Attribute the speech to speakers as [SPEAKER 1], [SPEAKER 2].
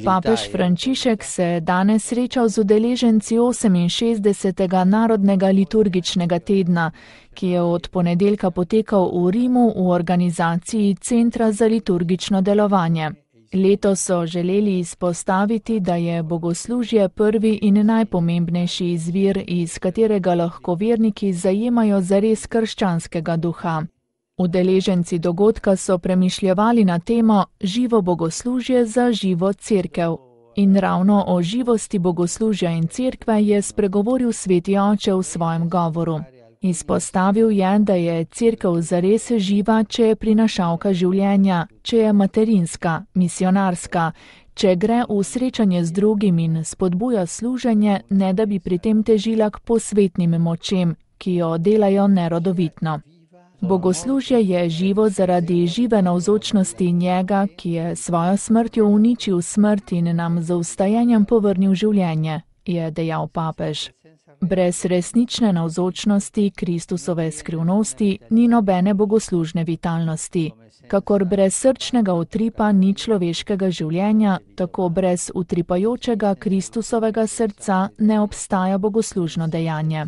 [SPEAKER 1] Papež Frančišek se je danes srečal z udeleženci 68. Narodnega liturgičnega tedna, ki je od ponedeljka potekal v Rimu v organizaciji Centra za liturgično delovanje. Letos so želeli izpostaviti, da je bogoslužje prvi in najpomembnejši izvir, iz katerega lahko verniki zajemajo zares krščanskega duha. Udeleženci dogodka so premišljevali na temo Živo bogoslužje za živo cerkev. In ravno o živosti bogoslužja in cerkve je spregovoril sveti oče v svojem govoru. Izpostavil je, da je cerkev zares živa, če je prinašalka življenja, če je materinska, misionarska, če gre v srečanje z drugim in spodbuja služenje, ne da bi pri tem težila k posvetnim močem, ki jo delajo nerodovitno. Bogoslužje je živo zaradi žive navzočnosti njega, ki je svojo smrtjo uničil smrt in nam z vstajenjem povrnil življenje, je dejal papež. Brez resnične navzočnosti Kristusove skrivnosti ni nobene bogoslužne vitalnosti. Kakor brez srčnega utripa ni človeškega življenja, tako brez utripajočega Kristusovega srca ne obstaja bogoslužno dejanje.